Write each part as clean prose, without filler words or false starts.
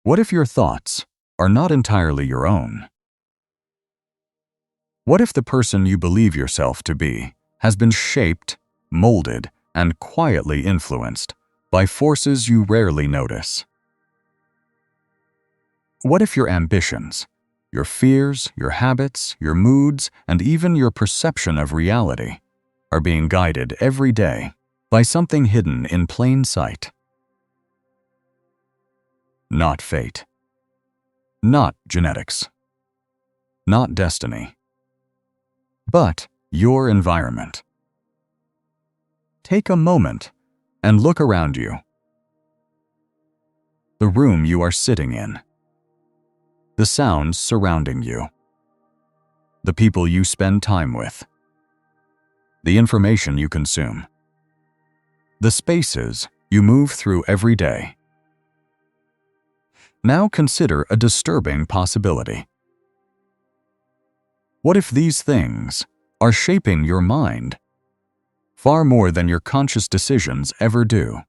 What if your thoughts are not entirely your own? What if the person you believe yourself to be has been shaped, molded, and quietly influenced by forces you rarely notice? What if your ambitions, your fears, your habits, your moods, and even your perception of reality are being guided every day by something hidden in plain sight? Not fate. Not genetics. Not destiny. But your environment. Take a moment and look around you. The room you are sitting in. The sounds surrounding you. The people you spend time with. The information you consume. The spaces you move through every day. Now consider a disturbing possibility. What if these things are shaping your mind far more than your conscious decisions ever do?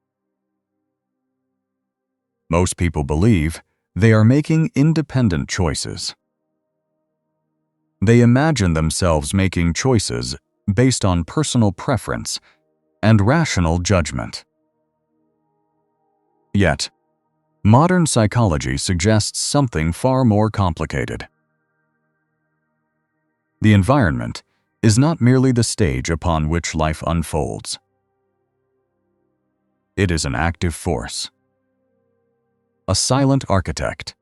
Most people believe they are making independent choices. They imagine themselves making choices based on personal preference and rational judgment. Yet, modern psychology suggests something far more complicated. The environment is not merely the stage upon which life unfolds. It is an active force, a silent architect,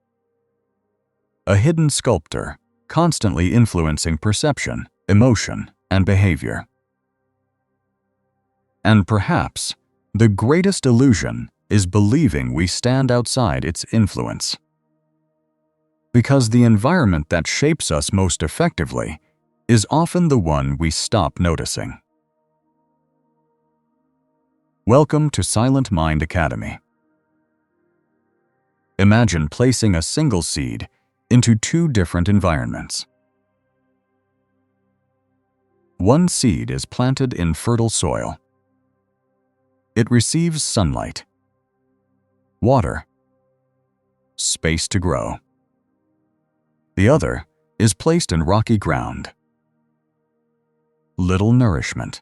a hidden sculptor constantly influencing perception, emotion, and behavior. And perhaps the greatest illusion is believing we stand outside its influence. Because the environment that shapes us most effectively is often the one we stop noticing. Welcome to Silent Mind Academy. Imagine placing a single seed into two different environments. One seed is planted in fertile soil. It receives sunlight, water, space to grow. The other is placed in rocky ground. Little nourishment,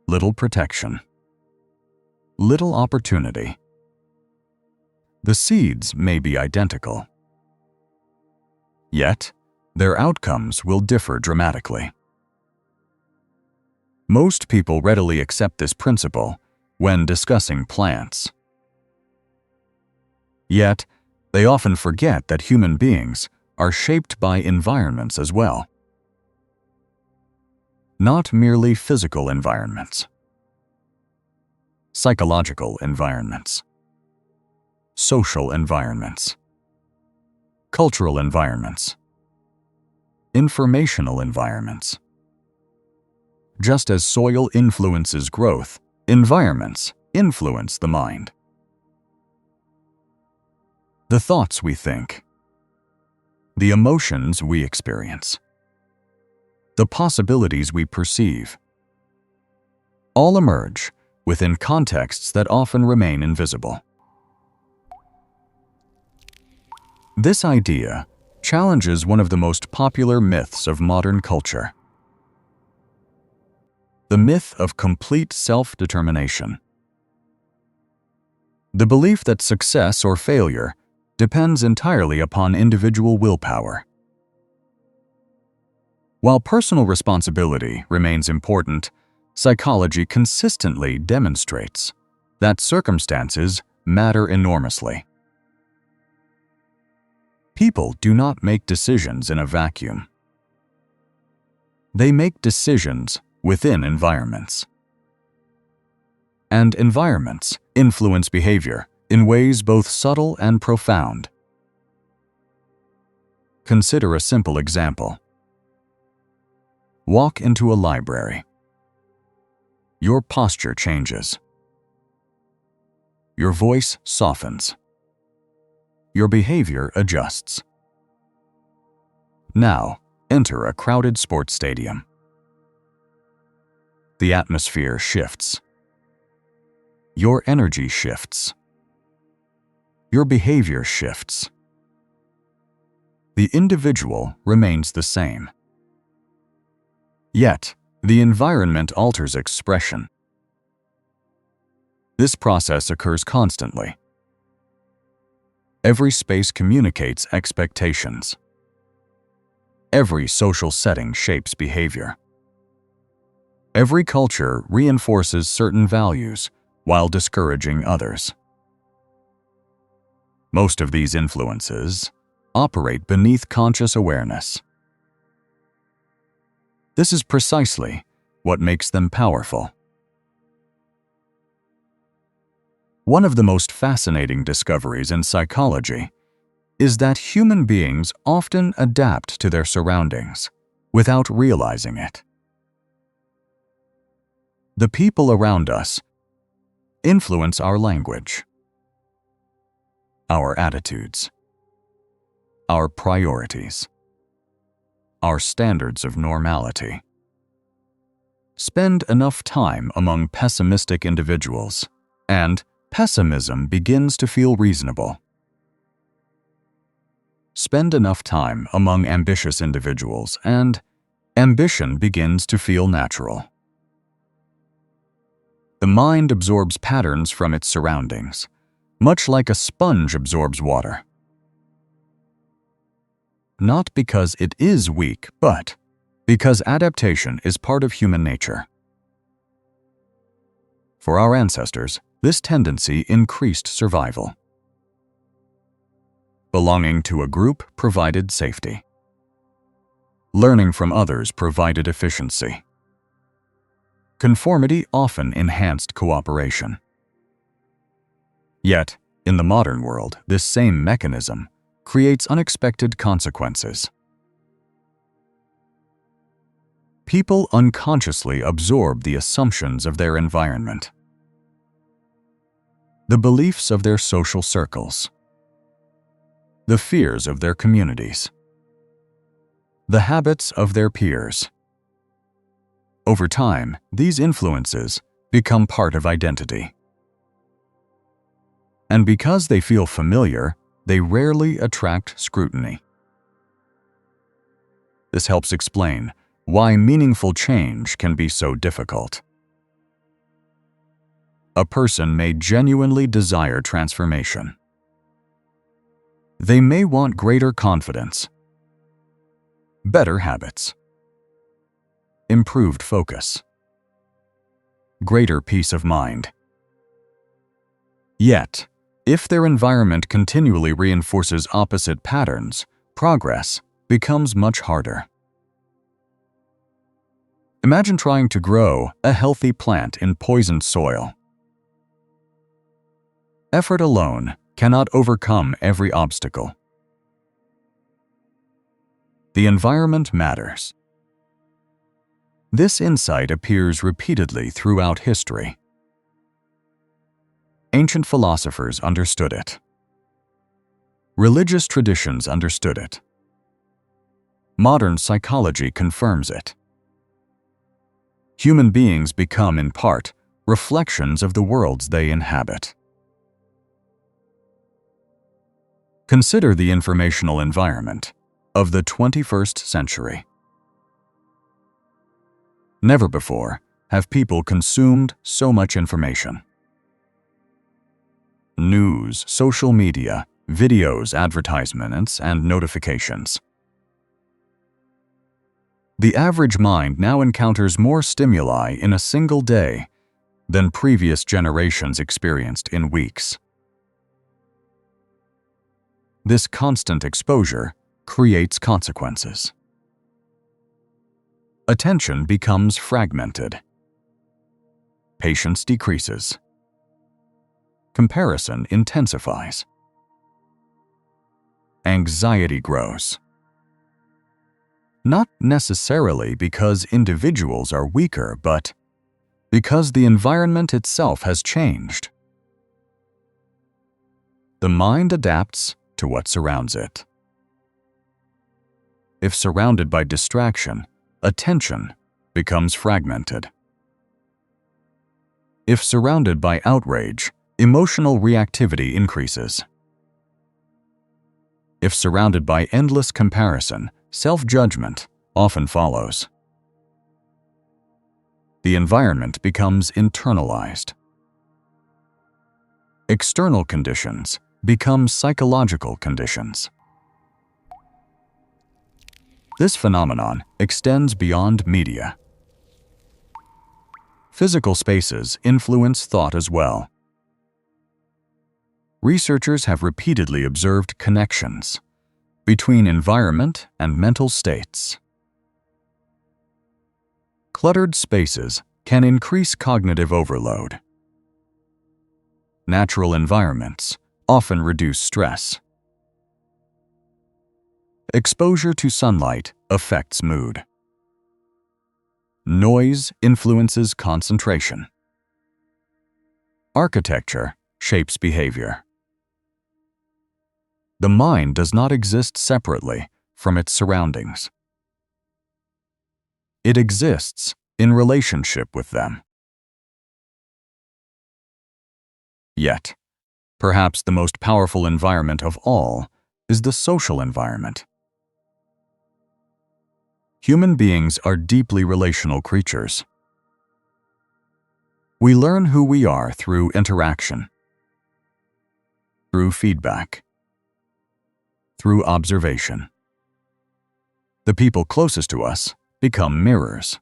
little protection, little opportunity. The seeds may be identical, yet their outcomes will differ dramatically. Most people readily accept this principle when discussing plants. Yet, they often forget that human beings are shaped by environments as well. Not merely physical environments. Psychological environments. Social environments. Cultural environments. Informational environments. Just as soil influences growth, environments influence the mind. The thoughts we think, the emotions we experience, the possibilities we perceive, all emerge within contexts that often remain invisible. This idea challenges one of the most popular myths of modern culture: the myth of complete self-determination. The belief that success or failure depends entirely upon individual willpower. While personal responsibility remains important, psychology consistently demonstrates that circumstances matter enormously. People do not make decisions in a vacuum. They make decisions within environments. And environments influence behavior in ways both subtle and profound. Consider a simple example. Walk into a library. Your posture changes. Your voice softens. Your behavior adjusts. Now, enter a crowded sports stadium. The atmosphere shifts. Your energy shifts. your behavior shifts. The individual remains the same. Yet, the environment alters expression. This process occurs constantly. Every space communicates expectations. Every social setting shapes behavior. Every culture reinforces certain values while discouraging others. Most of these influences operate beneath conscious awareness. This is precisely what makes them powerful. One of the most fascinating discoveries in psychology is that human beings often adapt to their surroundings without realizing it. The people around us influence our language, our attitudes, our priorities, our standards of normality. Spend enough time among pessimistic individuals, and pessimism begins to feel reasonable. Spend enough time among ambitious individuals, and ambition begins to feel natural. The mind absorbs patterns from its surroundings, much like a sponge absorbs water. Not because it is weak, but because adaptation is part of human nature. For our ancestors, this tendency increased survival. Belonging to a group provided safety. Learning from others provided efficiency. Conformity often enhanced cooperation. Yet, in the modern world, this same mechanism creates unexpected consequences. People unconsciously absorb the assumptions of their environment, the beliefs of their social circles, the fears of their communities, the habits of their peers. Over time, these influences become part of identity. And because they feel familiar, they rarely attract scrutiny. This helps explain why meaningful change can be so difficult. A person may genuinely desire transformation. They may want greater confidence, better habits, improved focus, greater peace of mind. Yet, if their environment continually reinforces opposite patterns, progress becomes much harder. Imagine trying to grow a healthy plant in poisoned soil. Effort alone cannot overcome every obstacle. The environment matters. This insight appears repeatedly throughout history. Ancient philosophers understood it. Religious traditions understood it. Modern psychology confirms it. Human beings become, in part, reflections of the worlds they inhabit. Consider the informational environment of the 21st century. Never before have people consumed so much information. News, social media, videos, advertisements, and notifications. The average mind now encounters more stimuli in a single day than previous generations experienced in weeks. This constant exposure creates consequences. Attention becomes fragmented. Patience decreases. Comparison intensifies. Anxiety grows. Not necessarily because individuals are weaker, but because the environment itself has changed. The mind adapts to what surrounds it. If surrounded by distraction, attention becomes fragmented. If surrounded by outrage, emotional reactivity increases. If surrounded by endless comparison, self-judgment often follows. The environment becomes internalized. External conditions become psychological conditions. This phenomenon extends beyond media. Physical spaces influence thought as well. Researchers have repeatedly observed connections between environment and mental states. Cluttered spaces can increase cognitive overload. Natural environments often reduce stress. Exposure to sunlight affects mood. Noise influences concentration. Architecture shapes behavior. The mind does not exist separately from its surroundings. It exists in relationship with them. Yet, perhaps the most powerful environment of all is the social environment. Human beings are deeply relational creatures. We learn who we are through interaction, through feedback, through observation. The people closest to us become mirrors.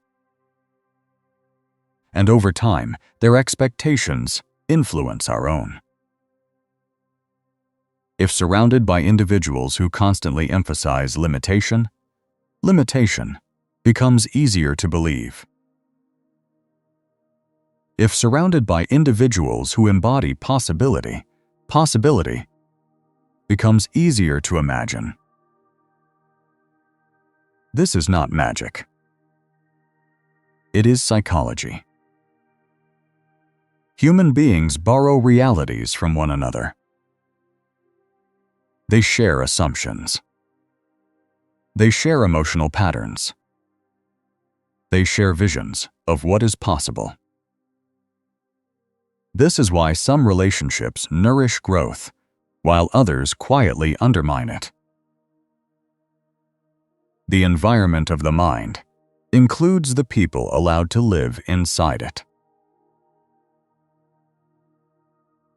And over time, their expectations influence our own. If surrounded by individuals who constantly emphasize limitation, limitation becomes easier to believe. If surrounded by individuals who embody possibility, possibility becomes easier to imagine. This is not magic. It is psychology. Human beings borrow realities from one another. They share assumptions. They share emotional patterns. They share visions of what is possible. This is why some relationships nourish growth, while others quietly undermine it. The environment of the mind includes the people allowed to live inside it.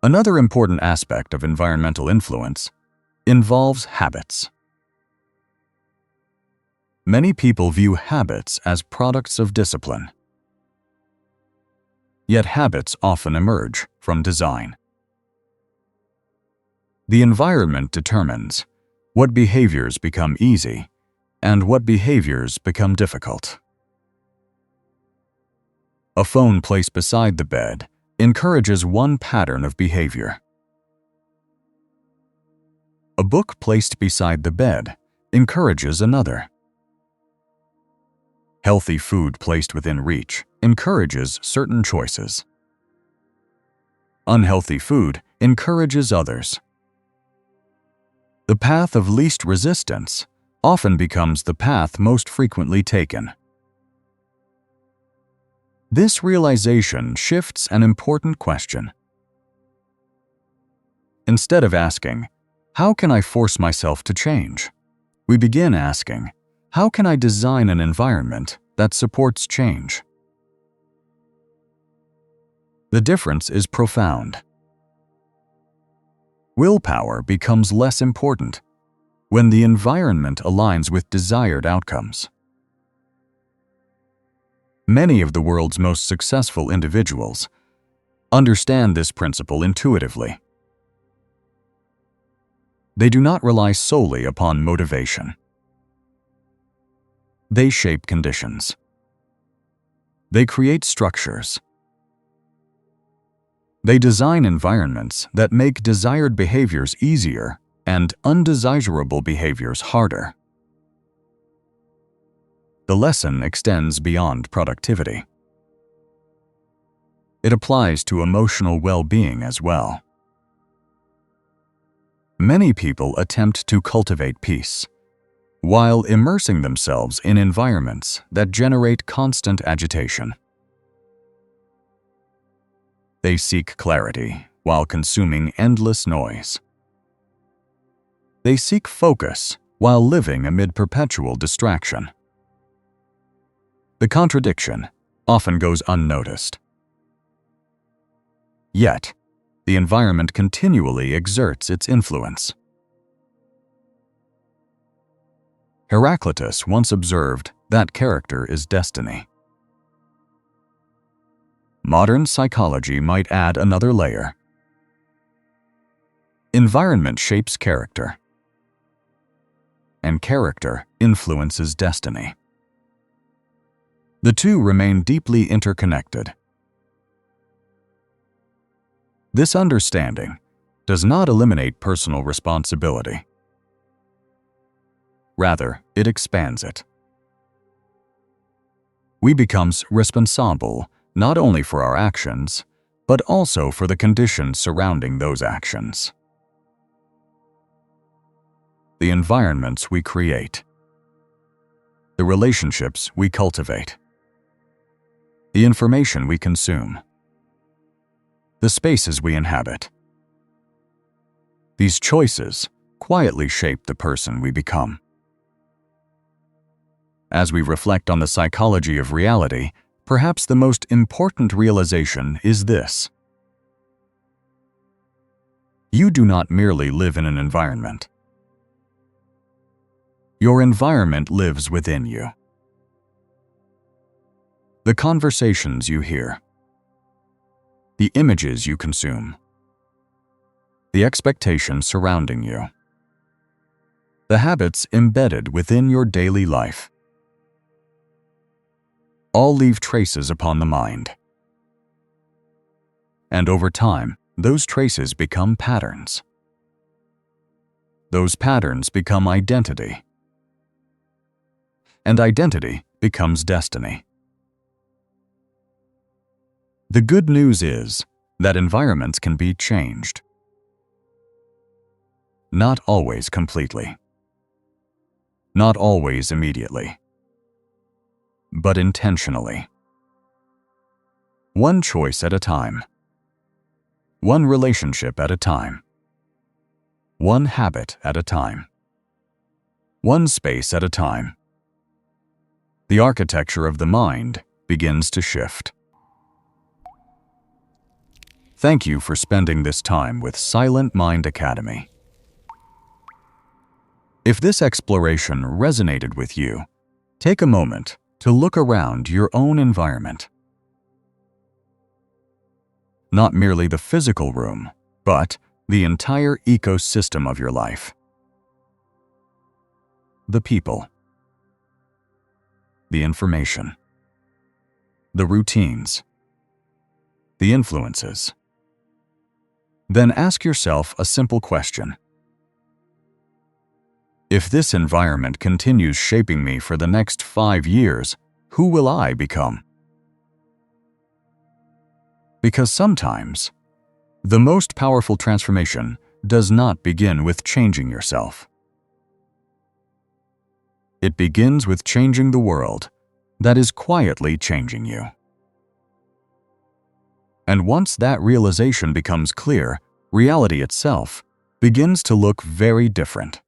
Another important aspect of environmental influence involves habits. Many people view habits as products of discipline. Yet habits often emerge from design. The environment determines what behaviors become easy and what behaviors become difficult. A phone placed beside the bed encourages one pattern of behavior. A book placed beside the bed encourages another. Healthy food placed within reach encourages certain choices. Unhealthy food encourages others. The path of least resistance often becomes the path most frequently taken. This realization shifts an important question. Instead of asking, "How can I force myself to change?" we begin asking, "How can I design an environment that supports change?" The difference is profound. Willpower becomes less important when the environment aligns with desired outcomes. Many of the world's most successful individuals understand this principle intuitively. They do not rely solely upon motivation. They shape conditions. They create structures. They design environments that make desired behaviors easier and undesirable behaviors harder. The lesson extends beyond productivity. It applies to emotional well-being as well. Many people attempt to cultivate peace, while immersing themselves in environments that generate constant agitation. They seek clarity while consuming endless noise. They seek focus while living amid perpetual distraction. The contradiction often goes unnoticed. Yet, the environment continually exerts its influence. Heraclitus once observed that character is destiny. Modern psychology might add another layer. Environment shapes character, and character influences destiny. The two remain deeply interconnected. This understanding does not eliminate personal responsibility. Rather, it expands it. We become responsible not only for our actions, but also for the conditions surrounding those actions. The environments we create, the relationships we cultivate, the information we consume, the spaces we inhabit. These choices quietly shape the person we become. As we reflect on the psychology of reality, perhaps the most important realization is this: you do not merely live in an environment. Your environment lives within you. The conversations you hear, the images you consume, the expectations surrounding you, the habits embedded within your daily life, all leave traces upon the mind. And over time, those traces become patterns. Those patterns become identity. And identity becomes destiny. The good news is that environments can be changed. Not always completely. Not always immediately. But intentionally. One choice at a time. One relationship at a time. One habit at a time. One space at a time. The architecture of the mind begins to shift. Thank you for spending this time with Silent Mind Academy. If this exploration resonated with you, take a moment to look around your own environment. Not merely the physical room, but the entire ecosystem of your life. The people, the information, the routines, the influences. Then ask yourself a simple question. If this environment continues shaping me for the next 5 years, who will I become? Because sometimes, the most powerful transformation does not begin with changing yourself. It begins with changing the world that is quietly changing you. And once that realization becomes clear, reality itself begins to look very different.